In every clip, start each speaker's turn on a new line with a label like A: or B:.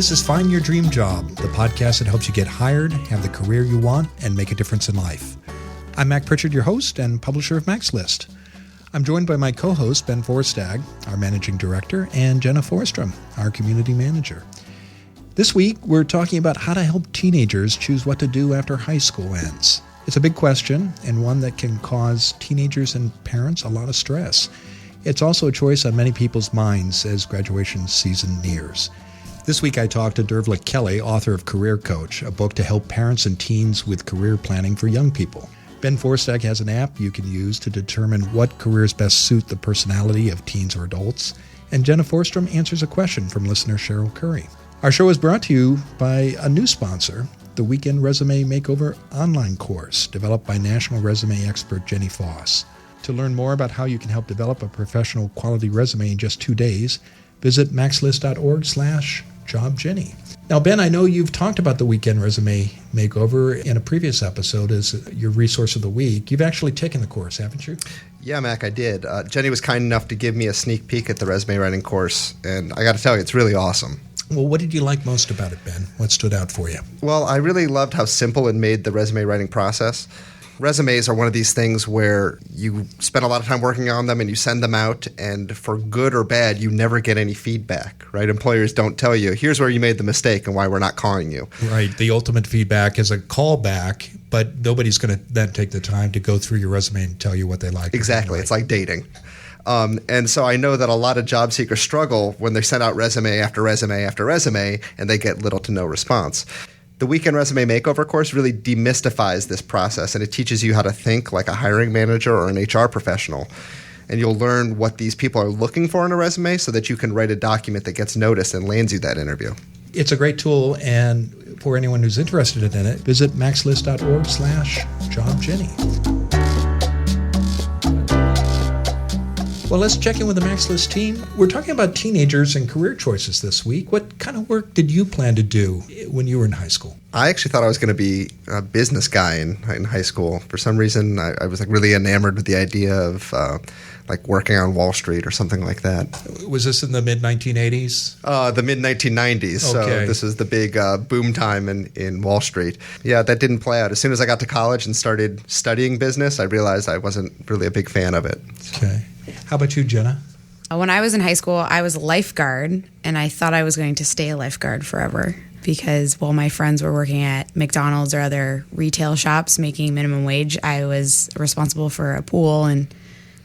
A: This is Find Your Dream Job, the podcast that helps you get hired, have the career you want, and make a difference in life. I'm Mac Pritchard, your host and publisher of Mac's List. I'm joined by my co-host, Ben Forstag, our managing director, and Jenna Forstrom, our community manager. This week, we're talking about how to help teenagers choose what to do after high school ends. It's a big question, and one that can cause teenagers and parents a lot of stress. It's also a choice on many people's minds as graduation season nears. This week I talked to Dearbhla Kelly, author of Career Coach, a book to help parents and teens with career planning for young people. Ben Forstag has an app you can use to determine what careers best suit the personality of teens or adults. And Jenna Forstrom answers a question from listener Cheryl Curry. Our show is brought to you by a new sponsor, the Weekend Resume Makeover online course developed by national resume expert Jenny Foss. To learn more about how you can help develop a professional quality resume in just 2 days, visit maxlist.org/jobjenny. Now, Ben, I know you've talked about the Weekend Resume Makeover in a previous episode as your resource of the week. You've actually taken the course, haven't you?
B: Yeah, Mac, I did. Jenny was kind enough to give me a sneak peek at the resume writing course, and I got to tell you, it's really awesome.
A: Well, what did you like most about it, Ben? What stood out for you?
B: Well, I really loved how simple it made the resume writing process. Resumes are one of these things where you spend a lot of time working on them and you send them out, and for good or bad, you never get any feedback, right? Employers don't tell you, here's where you made the mistake and why we're not calling you.
A: Right. The ultimate feedback is a callback, but nobody's going to then take the time to go through your resume and tell you what they like.
B: Exactly. It's like dating. And so I know that a lot of job seekers struggle when they send out resume after resume after resume and they get little to no response. The Weekend Resume Makeover course really demystifies this process, and it teaches you how to think like a hiring manager or an HR professional. And you'll learn what these people are looking for in a resume so that you can write a document that gets noticed and lands you that interview. It's
A: a great tool, and for anyone who's interested in it, visit maxlist.org/jobjenny. Well, let's check in with the Mac's List team. We're talking about teenagers and career choices this week. What kind of work did you plan to do when you were in high school?
B: I actually thought I was going to be a business guy in high school. For some reason, I was really enamored with the idea of working on Wall Street or something like that.
A: Was this in the mid-1980s?
B: The mid-1990s.
A: Okay.
B: So this is the big boom time in Wall Street. Yeah, that didn't play out. As soon as I got to college and started studying business, I realized I wasn't really a big fan of it.
A: Okay. How about you, Jenna?
C: When I was in high school, I was a lifeguard, and I thought I was going to stay a lifeguard forever because while my friends were working at McDonald's or other retail shops making minimum wage, I was responsible for a pool and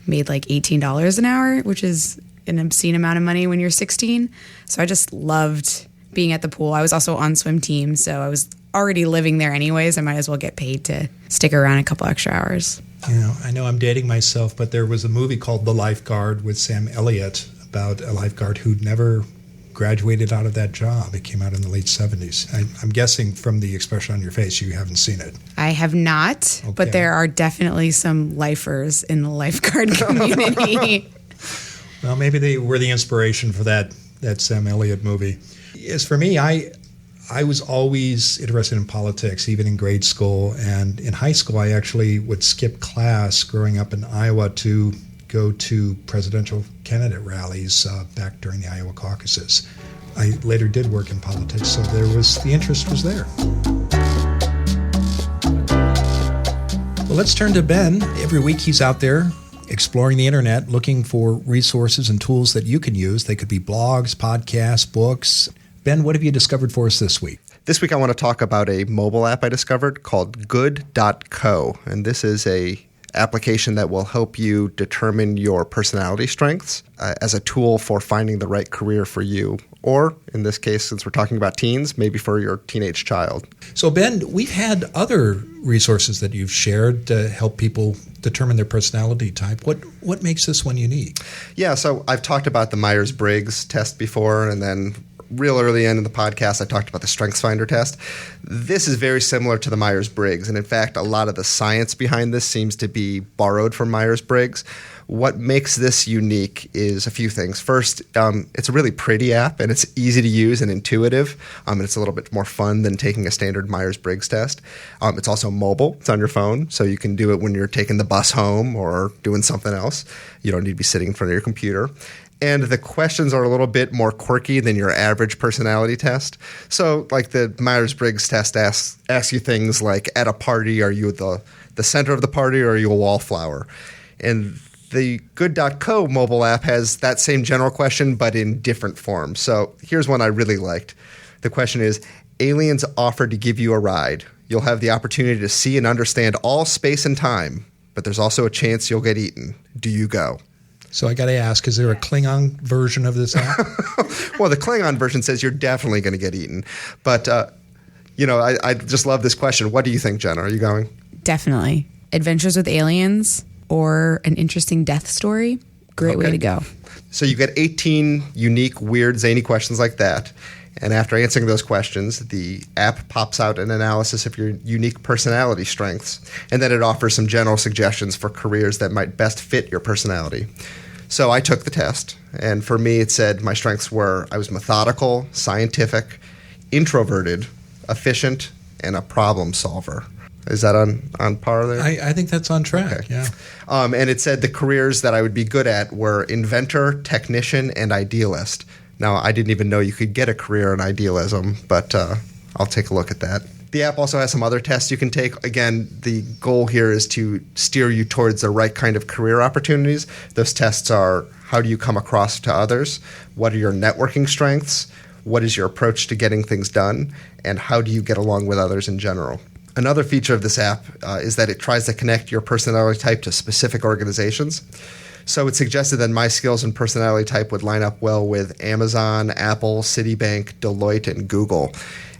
C: made like $18 an hour, which is an obscene amount of money when you're 16. So I just loved being at the pool. I was also on swim team, so I was already living there anyways. I might as well get paid to stick around a couple extra hours.
A: I know I'm dating myself, but there was a movie called The Lifeguard with Sam Elliott about a lifeguard who never graduated out of that job. It came out in the late 70s. I'm guessing from the expression on your face you haven't seen it.
C: I have not,
A: okay.
C: But there are definitely some lifers in the lifeguard community.
A: Well, maybe they were the inspiration for that Sam Elliott movie. As for me, I was always interested in politics, even in grade school. And in high school, I actually would skip class growing up in Iowa to go to presidential candidate rallies back during the Iowa caucuses. I later did work in politics, so the interest was there. Well, let's turn to Ben. Every week he's out there exploring the internet, looking for resources and tools that you can use. They could be blogs, podcasts, books. Ben, what have you discovered for us this week?
B: This week I want to talk about a mobile app I discovered called good.co. And this is a application that will help you determine your personality strengths as a tool for finding the right career for you. Or, in this case, since we're talking about teens, maybe for your teenage child.
A: So, Ben, we've had other resources that you've shared to help people determine their personality type. What makes this one unique?
B: Yeah, so I've talked about the Myers-Briggs test before, and then real early in the podcast, I talked about the StrengthsFinder test. This is very similar to the Myers-Briggs, and in fact, a lot of the science behind this seems to be borrowed from Myers-Briggs. What makes this unique is a few things. First, it's a really pretty app, and it's easy to use and intuitive, and it's a little bit more fun than taking a standard Myers-Briggs test. It's also mobile. It's on your phone, so you can do it when you're taking the bus home or doing something else. You don't need to be sitting in front of your computer. And the questions are a little bit more quirky than your average personality test. So like the Myers-Briggs test asks you things like, at a party, are you the center of the party or are you a wallflower? And the Good.co mobile app has that same general question, but in different forms. So here's one I really liked. The question is, aliens offered to give you a ride. You'll have the opportunity to see and understand all space and time, but there's also a chance you'll get eaten. Do you go?
A: So I got to ask, is there a Klingon version of this app?
B: Well, the Klingon version says you're definitely going to get eaten. But, I just love this question. What do you think, Jenna? Are you going?
C: Definitely. Adventures with aliens or an interesting death story. Great way to go.
B: So you get 18 unique, weird, zany questions like that. And after answering those questions, the app pops out an analysis of your unique personality strengths. And then it offers some general suggestions for careers that might best fit your personality. So I took the test. And for me, it said my strengths were I was methodical, scientific, introverted, efficient, and a problem solver. Is that on par there?
A: I think that's on track, okay. Yeah.
B: And it said the careers that I would be good at were inventor, technician, and idealist. Now, I didn't even know you could get a career in idealism, but I'll take a look at that. The app also has some other tests you can take. Again, the goal here is to steer you towards the right kind of career opportunities. Those tests are, how do you come across to others? What are your networking strengths? What is your approach to getting things done? And how do you get along with others in general? Another feature of this app is that it tries to connect your personality type to specific organizations. So it suggested that my skills and personality type would line up well with Amazon, Apple, Citibank, Deloitte, and Google.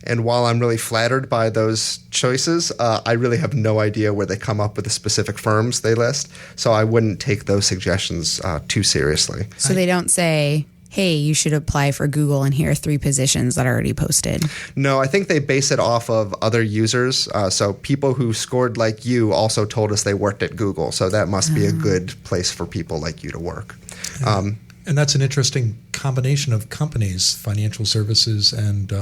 B: And while I'm really flattered by those choices, I really have no idea where they come up with the specific firms they list. So I wouldn't take those suggestions too seriously.
C: So they don't say, hey, you should apply for Google and here are 3 positions that are already posted.
B: No, I think they base it off of other users. So people who scored like you also told us they worked at Google. So that must be a good place for people like you to work.
A: And that's an interesting combination of companies, financial services and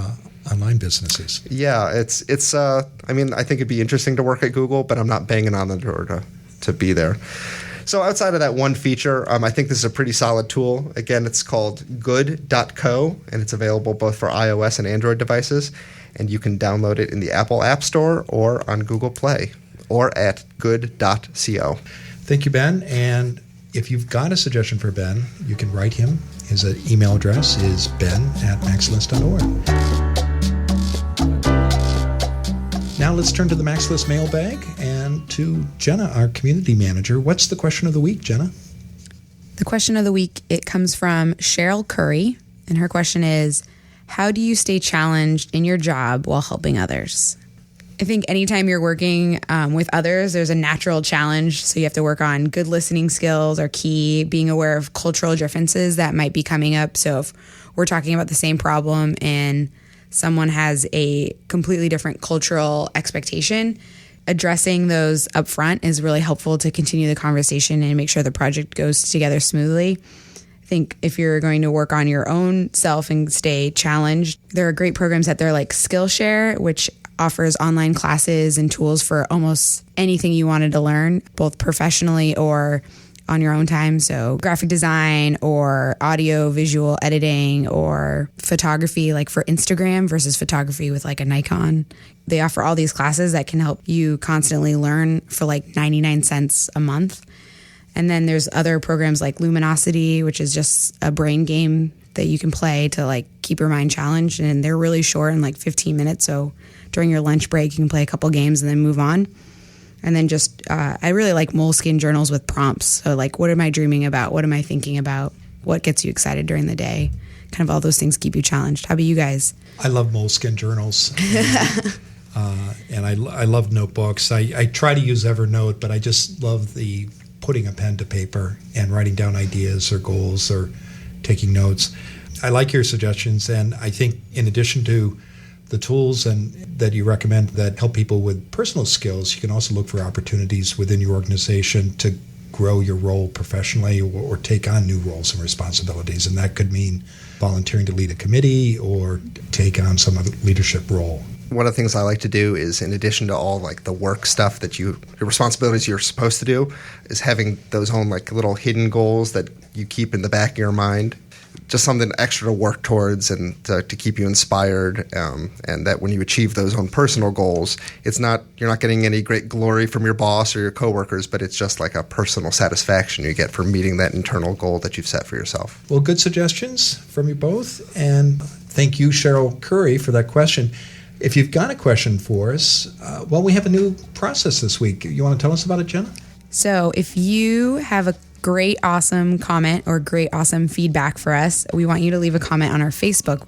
A: online businesses.
B: Yeah, it's. I think it'd be interesting to work at Google, but I'm not banging on the door to be there. So outside of that one feature, I think this is a pretty solid tool. Again, it's called Good.co, and it's available both for iOS and Android devices. And you can download it in the Apple App Store or on Google Play or at good.co.
A: Thank you, Ben. And if you've got a suggestion for Ben, you can write him. His email address is ben@maxlist.org. Now let's turn to the MaxList mailbag and to Jenna, our community manager. What's the question of the week, Jenna?
C: The question of the week, it comes from Cheryl Curry, and her question is, how do you stay challenged in your job while helping others? I think anytime you're working with others, there's a natural challenge. So you have to work on good listening skills are key, being aware of cultural differences that might be coming up. So if we're talking about the same problem and someone has a completely different cultural expectation, addressing those up front is really helpful to continue the conversation and make sure the project goes together smoothly. I think if you're going to work on your own self and stay challenged, there are great programs out there like Skillshare, which offers online classes and tools for almost anything you wanted to learn, both professionally or on your own time. So graphic design or audio visual editing or photography, like for Instagram versus photography with like a Nikon. They offer all these classes that can help you constantly learn for like 99 cents a month. And then there's other programs like Luminosity, which is just a brain game that you can play to like keep your mind challenged. And they're really short in like 15 minutes. So during your lunch break, you can play a couple games and then move on. And then just, I really like Moleskine journals with prompts. So like, what am I dreaming about? What am I thinking about? What gets you excited during the day? Kind of all those things keep you challenged. How about you guys?
A: I love Moleskine journals. And I love notebooks. I try to use Evernote, but I just love the putting a pen to paper and writing down ideas or goals or taking notes. I like your suggestions, and I think in addition to the tools and that you recommend that help people with personal skills, you can also look for opportunities within your organization to grow your role professionally or take on new roles and responsibilities. And that could mean volunteering to lead a committee or take on some other leadership role.
B: One of the things I like to do is, in addition to all like the work stuff that your responsibilities you're supposed to do, is having those own like little hidden goals that you keep in the back of your mind. Just something extra to work towards and to keep you inspired, and that when you achieve those own personal goals, you're not getting any great glory from your boss or your coworkers, but it's just like a personal satisfaction you get for meeting that internal goal that you've set for yourself.
A: Well, good suggestions from you both, and thank you, Cheryl Curry, for that question. If you've got a question for us, we have a new process this week. You want to tell us about it, Jenna?
C: So if you have a great, awesome comment or great, awesome feedback for us, we want you to leave a comment on our Facebook.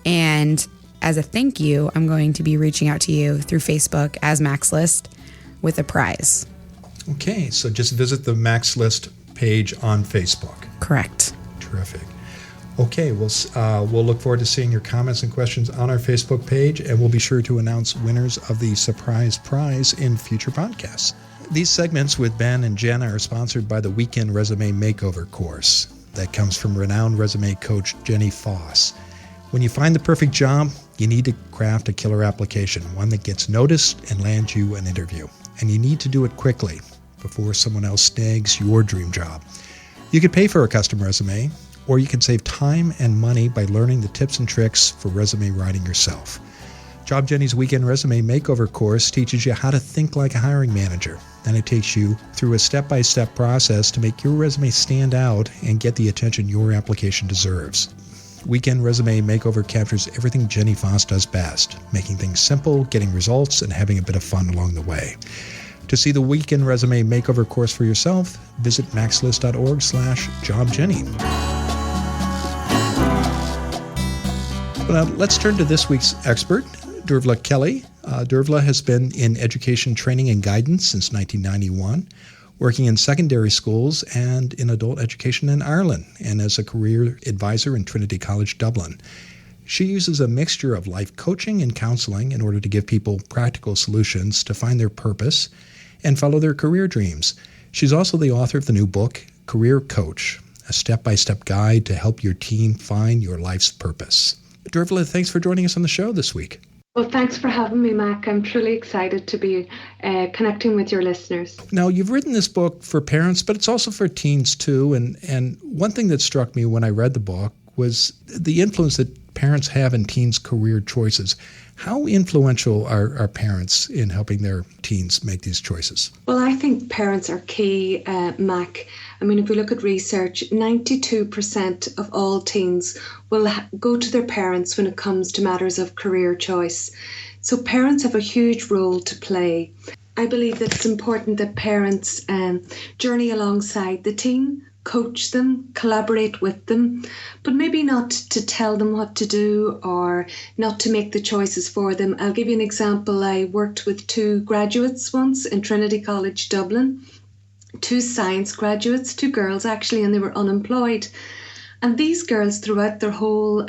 C: And as a thank you, I'm going to be reaching out to you through Facebook as Max List with a prize.
A: Okay, so just visit the Max List page on Facebook.
C: Correct.
A: Terrific. Okay, we'll look forward to seeing your comments and questions on our Facebook page, and we'll be sure to announce winners of the surprise prize in future podcasts. These segments with Ben and Jenna are sponsored by the Weekend Resume Makeover course that comes from renowned resume coach Jenny Foss. When you find the perfect job, you need to craft a killer application, one that gets noticed and lands you an interview. And you need to do it quickly before someone else snags your dream job. You could pay for a custom resume, or you can save time and money by learning the tips and tricks for resume writing yourself. Job Jenny's Weekend Resume Makeover course teaches you how to think like a hiring manager. Then it takes you through a step-by-step process to make your resume stand out and get the attention your application deserves. Weekend Resume Makeover captures everything Jenny Foss does best, making things simple, getting results, and having a bit of fun along the way. To see the Weekend Resume Makeover course for yourself, visit maxlist.org/jobjenny. Now, let's turn to this week's expert, Dearbhla Kelly. Dearbhla has been in education training and guidance since 1991, working in secondary schools and in adult education in Ireland, and as a career advisor in Trinity College, Dublin. She uses a mixture of life coaching and counseling in order to give people practical solutions to find their purpose and follow their career dreams. She's also the author of the new book, Career Coach, a step-by-step guide to help your team find your life's purpose. Dearbhla, thanks for joining us on the show this week.
D: Well, thanks for having me, Mac. I'm truly excited to be connecting with your listeners.
A: Now, you've written this book for parents, but it's also for teens too. And one thing that struck me when I read the book was the influence that parents have in teens' career choices. How influential are parents in helping their teens make these choices?
D: Well, I think parents are key, Mac. I mean, if we look at research, 92% of all teens will go to their parents when it comes to matters of career choice. So parents have a huge role to play. I believe that it's important that parents journey alongside the teen, coach them, collaborate with them, but maybe not to tell them what to do or not to make the choices for them. I'll give you an example. I worked with 2 graduates once in Trinity College, Dublin, 2 science graduates, 2 girls actually, and they were unemployed. And these girls, throughout their whole,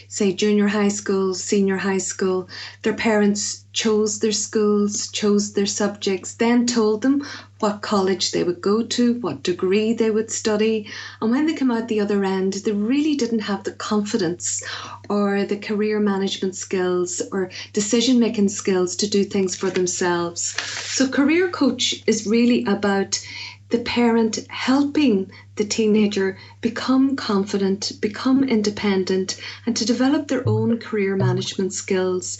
D: say, junior high school, senior high school, their parents chose their schools, chose their subjects, then told them what college they would go to, what degree they would study. And when they come out the other end, they really didn't have the confidence or the career management skills or decision-making skills to do things for themselves. So Career Coach is really about the parent helping the teenager become confident, become independent, and to develop their own career management skills.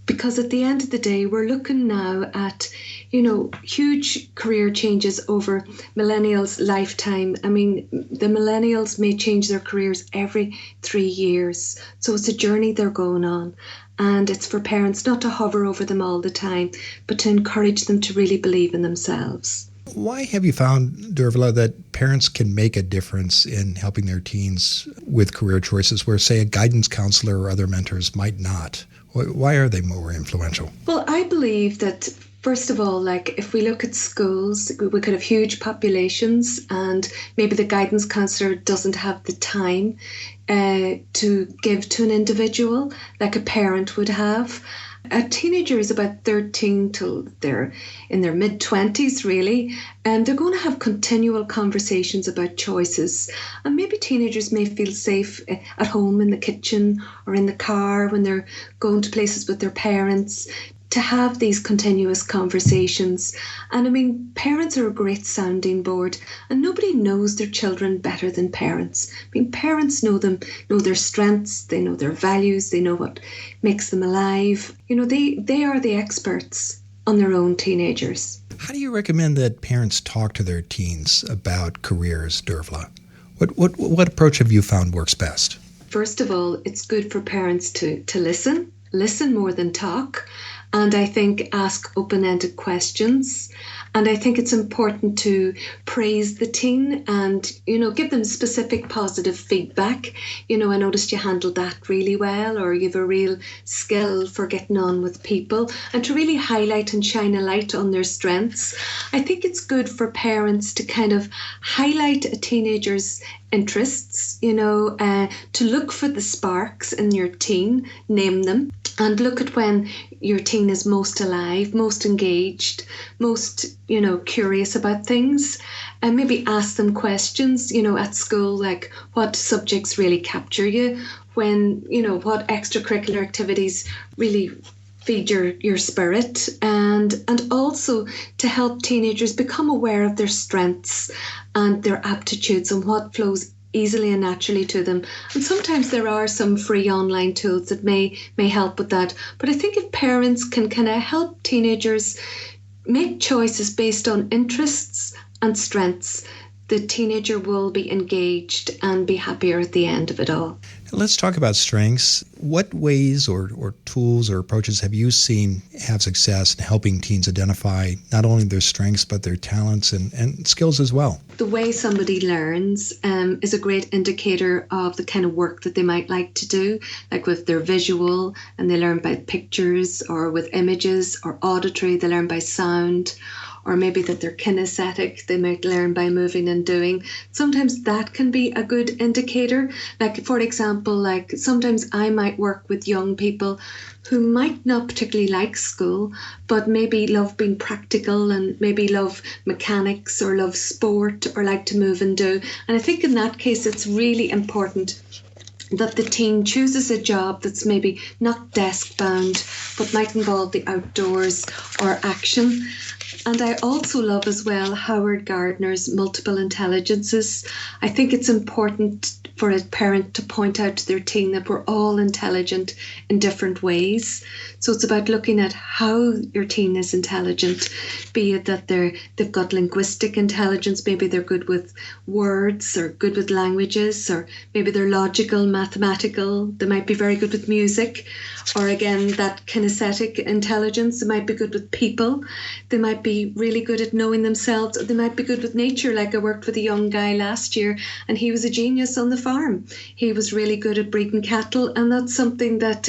D: Because at the end of the day, we're looking now at, huge career changes over millennials' lifetime. I mean, the millennials may change their careers every 3 years. So it's a journey they're going on. And it's for parents not to hover over them all the time, but to encourage them to really believe in themselves.
A: Why have you found, Dearbhla, that parents can make a difference in helping their teens with career choices where, say, a guidance counselor or other mentors might not? Why are they more influential?
D: Well, I believe that, first of all, if we look at schools, we could have huge populations and maybe the guidance counselor doesn't have the time to give to an individual like a parent would have. A teenager is about 13 till they're in their mid-20s, really, and they're going to have continual conversations about choices. And maybe teenagers may feel safe at home in the kitchen or in the car when they're going to places with their parents to have these continuous conversations. And I mean, parents are a great sounding board, and nobody knows their children better than parents. I mean, parents know them, know their strengths, they know their values, they know what makes them alive. You know, they are the experts on their own teenagers.
A: How do you recommend that parents talk to their teens about careers, Dearbhla? What approach have you found works best?
D: First of all, it's good for parents to listen more than talk. And I think ask open-ended questions. And I think it's important to praise the teen and, you know, give them specific positive feedback. You know, I noticed you handled that really well, or you have a real skill for getting on with people, and to really highlight and shine a light on their strengths. I think it's good for parents to kind of highlight a teenager's interests, you know, to look for the sparks in your teen, name them, and look at when your teen is most alive, most engaged, most, you know, curious about things, and maybe ask them questions, you know, at school, like what subjects really capture you, when, you know, what extracurricular activities really feed your spirit, and also to help teenagers become aware of their strengths and their aptitudes and what flows easily and naturally to them. And sometimes there are some free online tools that may help with that. But I think if parents can kind of help teenagers make choices based on interests and strengths, the teenager will be engaged and be happier at the end of it all.
A: Let's talk about strengths. What ways or tools or approaches have you seen have success in helping teens identify not only their strengths, but their talents and skills as well?
D: The way somebody learns is a great indicator of the kind of work that they might like to do, like with their visual, and they learn by pictures, or with images, or auditory, they learn by sound, or maybe that they're kinesthetic, they might learn by moving and doing. Sometimes that can be a good indicator. Like, for example, like sometimes I might work with young people who might not particularly like school, but maybe love being practical and maybe love mechanics or love sport or like to move and do. And I think in that case, it's really important that the teen chooses a job that's maybe not desk bound, but might involve the outdoors or action. And I also love as well Howard Gardner's multiple intelligences. I think it's important for a parent to point out to their teen that we're all intelligent in different ways. So it's about looking at how your teen is intelligent, be it that they've got linguistic intelligence, maybe they're good with words or good with languages, or maybe they're logical, mathematical, they might be very good with music, or again, that kinesthetic intelligence, they might be good with people, they might be really good at knowing themselves, or they might be good with nature. Like I worked with a young guy last year and he was a genius on the farm. He was really good at breeding cattle, and that's something that,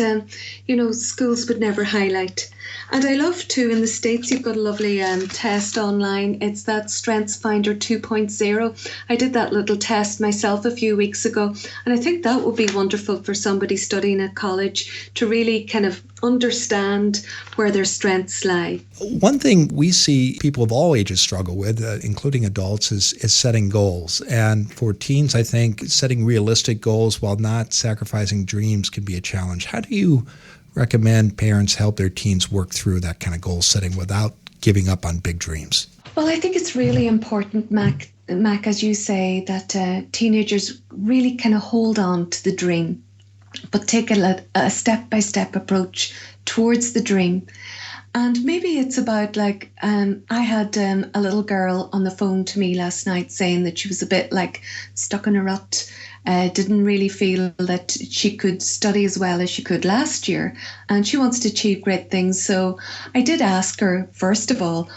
D: schools would never highlight. And I love too, in the States, you've got a lovely test online. It's that Strengths Finder 2.0. I did that little test myself a few weeks ago, and I think that would be wonderful for somebody studying at college to really kind of understand where their strengths lie.
A: One thing we see people of all ages struggle with, including adults, is setting goals. And for teens, I think setting realistic goals while not sacrificing dreams can be a challenge. How do you recommend parents help their teens work through that kind of goal setting without giving up on big dreams?
D: Well, I think it's really important, Mac, as you say, that teenagers really kind of hold on to the dream, but take a step-by-step approach towards the dream. And maybe it's about like, I had a little girl on the phone to me last night saying that she was a bit like stuck in a rut, didn't really feel that she could study as well as she could last year, and she wants to achieve great things. So I did ask her, first of all,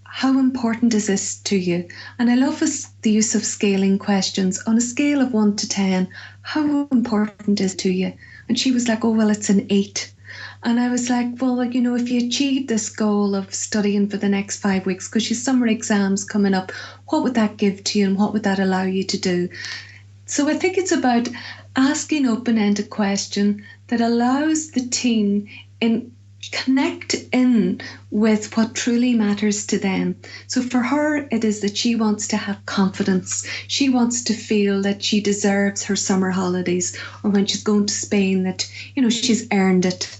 D: how important is this to you? And I love the use of scaling questions. On a scale of 1 to 10, how important is it to you? And she was like, oh, well, it's an 8. And I was like, well, if you achieve this goal of studying for the next 5 weeks, because your summer exams coming up, what would that give to you and what would that allow you to do? So I think it's about asking open-ended question that allows the teen in connect in with what truly matters to them. So for her, it is that she wants to have confidence. She wants to feel that she deserves her summer holidays, or when she's going to Spain, that, she's earned it.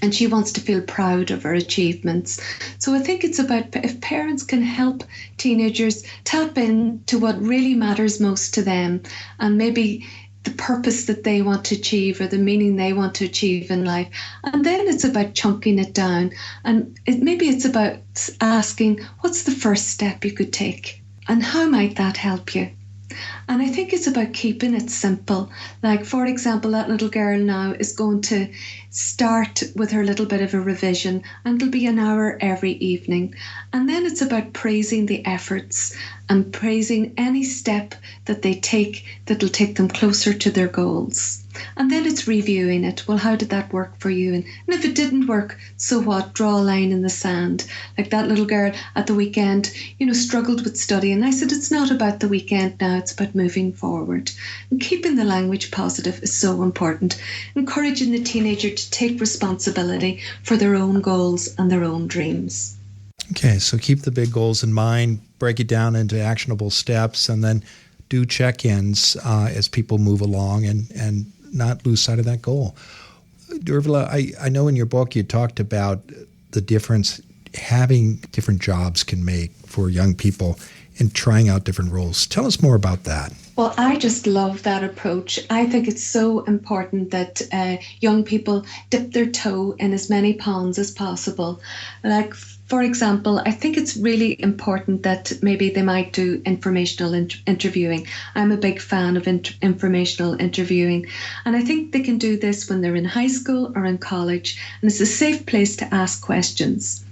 D: And she wants to feel proud of her achievements. So I think it's about, if parents can help teenagers tap into what really matters most to them, and maybe the purpose that they want to achieve or the meaning they want to achieve in life. And then it's about chunking it down. And maybe it's about asking, what's the first step you could take? And how might that help you? And I think it's about keeping it simple. Like, for example, that little girl now is going to start with her little bit of a revision, and it'll be an hour every evening. And then it's about praising the efforts and praising any step that they take that'll take them closer to their goals. And then it's reviewing it. Well, how did that work for you? And if it didn't work, so what? Draw a line in the sand. Like that little girl at the weekend, struggled with study. And I said, it's not about the weekend now, it's about moving forward. And keeping the language positive is so important. Encouraging the teenager to take responsibility for their own goals and their own dreams.
A: Okay, so keep the big goals in mind, break it down into actionable steps, and then do check-ins as people move along and not lose sight of that goal. Dearbhla, I know in your book you talked about the difference having different jobs can make for young people in trying out different roles. Tell us more about that.
D: Well, I just love that approach. I think it's so important that young people dip their toe in as many ponds as possible. Like, for example, I think it's really important that maybe they might do informational interviewing. I'm a big fan of informational interviewing. And I think they can do this when they're in high school or in college. And it's a safe place to ask questions.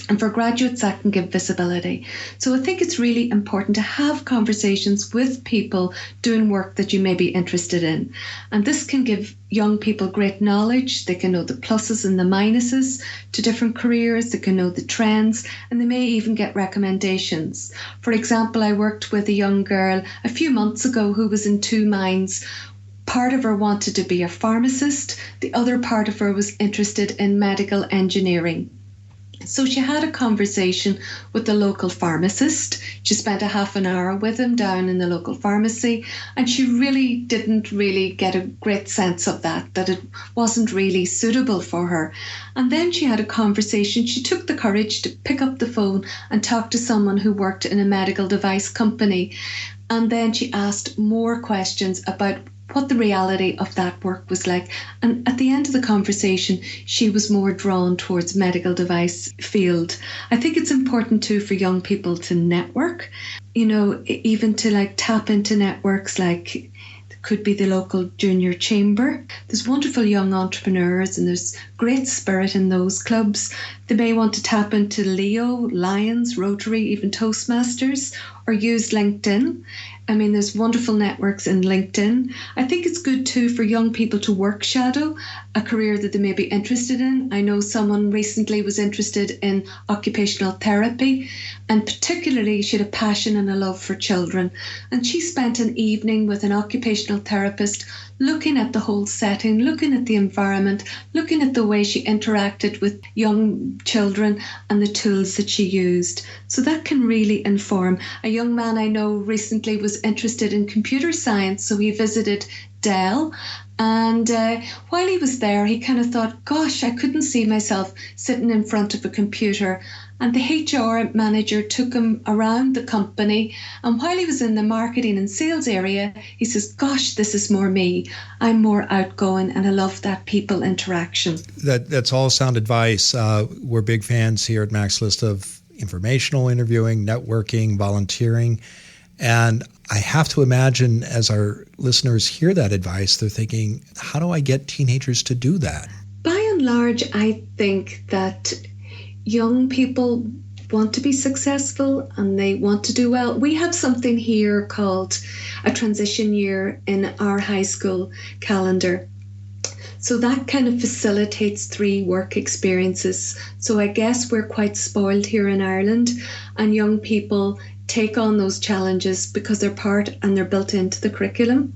D: And for graduates, that can give visibility. So I think it's really important to have conversations with people doing work that you may be interested in. And this can give young people great knowledge. They can know the pluses and the minuses to different careers. They can know the trends, and they may even get recommendations. For example, I worked with a young girl a few months ago who was in two minds. Part of her wanted to be a pharmacist. The other part of her was interested in medical engineering. So she had a conversation with the local pharmacist. She spent a half an hour with him down in the local pharmacy, and she really didn't get a great sense of that it wasn't really suitable for her. And then she had a conversation. She took the courage to pick up the phone and talk to someone who worked in a medical device company. And then she asked more questions about what the reality of that work was like. And at the end of the conversation, she was more drawn towards medical device field. I think it's important too for young people to network, even to tap into networks like could be the local junior chamber. There's wonderful young entrepreneurs and there's great spirit in those clubs. They may want to tap into Leo, Lions, Rotary, even Toastmasters, or use LinkedIn. I mean, there's wonderful networks in LinkedIn. I think it's good too for young people to work shadow a career that they may be interested in. I know someone recently was interested in occupational therapy, and particularly she had a passion and a love for children. And she spent an evening with an occupational therapist looking at the whole setting, looking at the environment, looking at the way she interacted with young children and the tools that she used. So that can really inform. A young man I know recently was interested in computer science, so he visited Dell. And while he was there, he kind of thought, gosh, I couldn't see myself sitting in front of a computer. And the HR manager took him around the company. And while he was in the marketing and sales area, he says, gosh, this is more me. I'm more outgoing and I love that people interaction.
A: That's all sound advice. We're big fans here at Max List of informational interviewing, networking, volunteering. And I have to imagine as our listeners hear that advice, they're thinking, how do I get teenagers to do that?
D: By and large, I think that young people want to be successful and they want to do well. We have something here called a transition year in our high school calendar. So that kind of facilitates 3 work experiences. So I guess we're quite spoiled here in Ireland, and young people take on those challenges because they're part and they're built into the curriculum.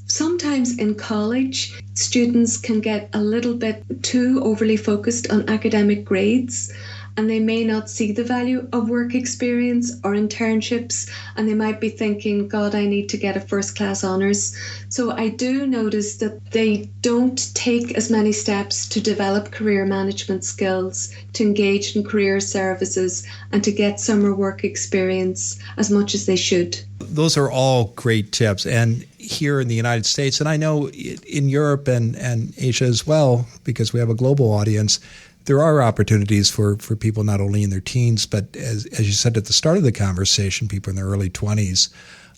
D: Sometimes in college, students can get a little bit too overly focused on academic grades, and they may not see the value of work experience or internships, and they might be thinking, God, I need to get a first class honours. So I do notice that they don't take as many steps to develop career management skills, to engage in career services, and to get summer work experience as much as they should.
A: Those are all great tips. And here in the United States, and I know in Europe and Asia as well, because we have a global audience, there are opportunities for people not only in their teens, but as you said at the start of the conversation, people in their early 20s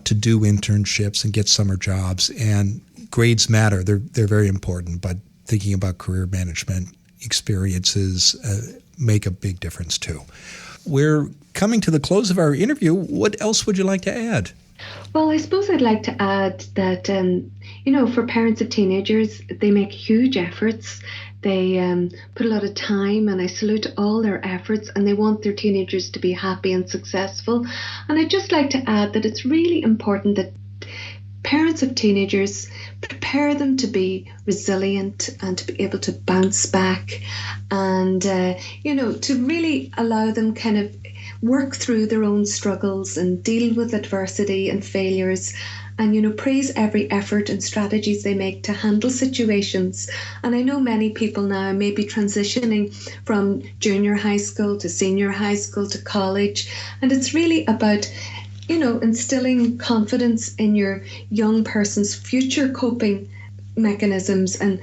A: to do internships and get summer jobs. And grades matter. They're very important, but thinking about career management experiences make a big difference too. We're coming to the close of our interview. What else would you like to add?
D: Well, I suppose I'd like to add that, for parents of teenagers, they make huge efforts. They put a lot of time, and I salute all their efforts, and they want their teenagers to be happy and successful. And I'd just like to add that it's really important that parents of teenagers prepare them to be resilient and to be able to bounce back and, to really allow them kind of work through their own struggles and deal with adversity and failures, and praise every effort and strategies they make to handle situations. And I know many people now may be transitioning from junior high school to senior high school to college, and it's really about instilling confidence in your young person's future coping mechanisms and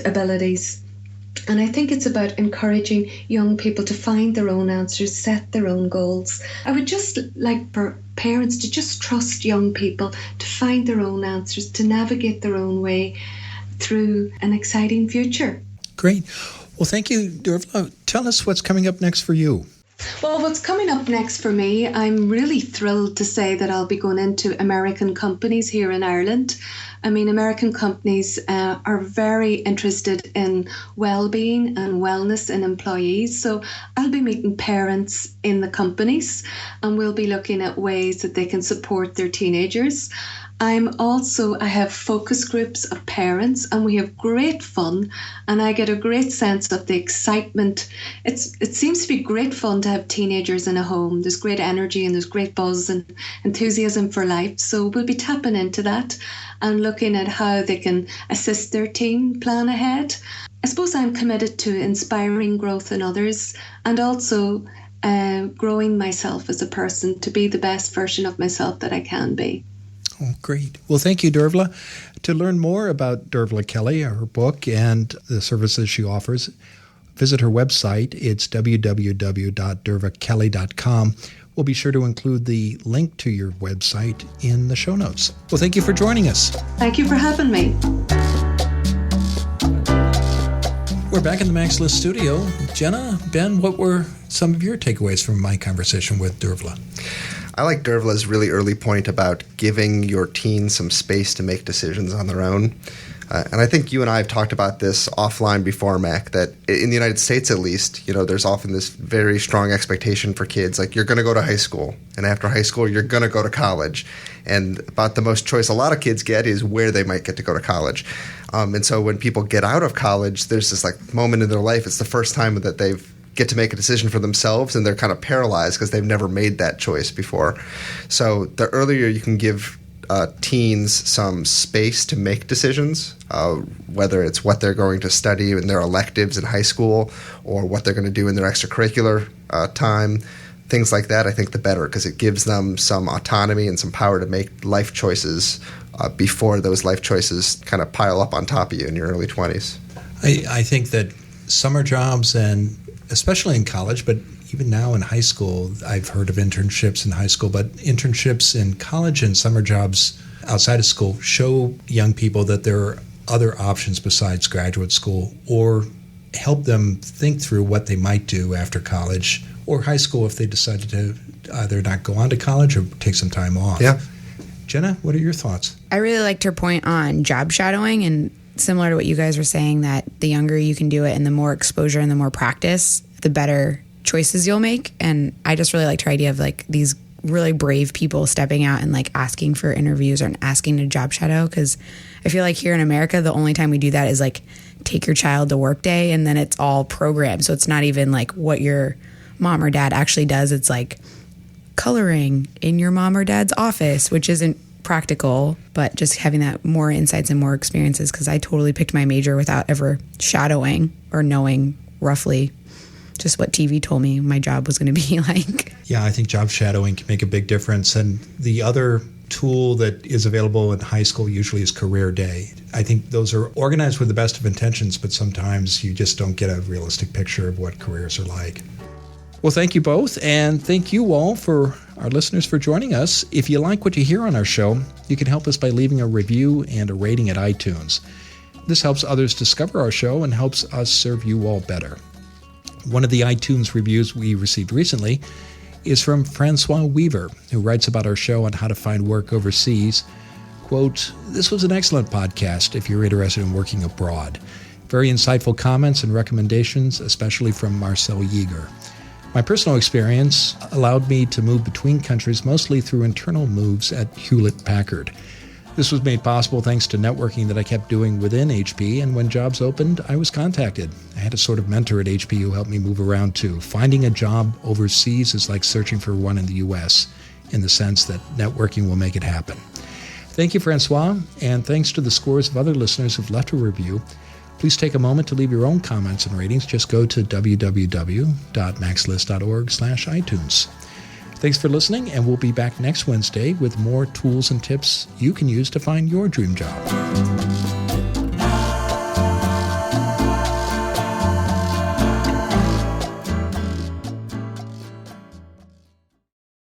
D: abilities. And I think it's about encouraging young people to find their own answers, set their own goals. I would just like for parents to just trust young people to find their own answers, to navigate their own way through an exciting future.
A: Great. Well, thank you, Dearbhla. Tell us what's coming up next for you.
D: Well, what's coming up next for me, I'm really thrilled to say that I'll be going into American companies here in Ireland. I mean, American companies are very interested in well-being and wellness in employees. So I'll be meeting parents in the companies, and we'll be looking at ways that they can support their teenagers. I have focus groups of parents, and we have great fun, and I get a great sense of the excitement. It seems to be great fun to have teenagers in a home. There's great energy and there's great buzz and enthusiasm for life. So we'll be tapping into that and looking at how they can assist their teen plan ahead. I suppose I'm committed to inspiring growth in others, and also growing myself as a person to be the best version of myself that I can be.
A: Oh, great. Well, thank you, Dearbhla. To learn more about Dearbhla Kelly, her book, and the services she offers, visit her website. It's www.dearbhlakelly.com. We'll be sure to include the link to your website in the show notes. Well, thank you for joining us.
D: Thank you for having me.
A: We're back in the Max List studio. Jenna, Ben, what were some of your takeaways from my conversation with Dearbhla?
B: I like Dearbhla's really early point about giving your teens some space to make decisions on their own. And I think you and I have talked about this offline before, Mac, that in the United States at least, there's often this very strong expectation for kids, like you're going to go to high school, and after high school, you're going to go to college. And about the most choice a lot of kids get is where they might get to go to college. And so when people get out of college, there's this moment in their life, it's the first time that they get to make a decision for themselves, and they're kind of paralyzed because they've never made that choice before. So the earlier you can give teens some space to make decisions, whether it's what they're going to study in their electives in high school or what they're going to do in their extracurricular time, things like that, I think the better, because it gives them some autonomy and some power to make life choices before those life choices kind of pile up on top of you in your early 20s.
A: I think that summer jobs, and especially in college, but even now in high school, I've heard of internships in high school, but internships in college and summer jobs outside of school show young people that there are other options besides graduate school, or help them think through what they might do after college or high school if they decided to either not go on to college or take some time off.
B: Yeah.
A: Jenna, what are your thoughts?
C: I really liked her point on job shadowing, and similar to what you guys were saying, that the younger you can do it and the more exposure and the more practice, the better choices you'll make. And I just really liked her idea of these really brave people stepping out and like asking for interviews or asking to job shadow. Because I feel like here in America, the only time we do that is like take your child to work day, and then it's all programmed. So it's not even like what your mom or dad actually does. It's like coloring in your mom or dad's office, which isn't practical, but just having that more insights and more experiences, because I totally picked my major without ever shadowing or knowing roughly just what TV told me my job was going to be like.
A: Yeah, I think job shadowing can make a big difference. And the other tool that is available in high school usually is Career Day. I think those are organized with the best of intentions, but sometimes you just don't get a realistic picture of what careers are like. Well, thank you both, and thank you all for our listeners for joining us. If you like what you hear on our show, you can help us by leaving a review and a rating at iTunes. This helps others discover our show and helps us serve you all better. One of the iTunes reviews we received recently is from Francois Weaver, who writes about our show on how to find work overseas. Quote, "This was an excellent podcast if you're interested in working abroad. Very insightful comments and recommendations, especially from Marcel Yeager. My personal experience allowed me to move between countries mostly through internal moves at Hewlett-Packard. This was made possible thanks to networking that I kept doing within HP, and when jobs opened, I was contacted. I had a sort of mentor at HP who helped me move around too. Finding a job overseas is like searching for one in the U.S., in the sense that networking will make it happen." Thank you, Francois, and thanks to the scores of other listeners who've left a review. Please take a moment to leave your own comments and ratings. Just go to www.maxlist.org/iTunes. Thanks for listening, and we'll be back next Wednesday with more tools and tips you can use to find your dream job.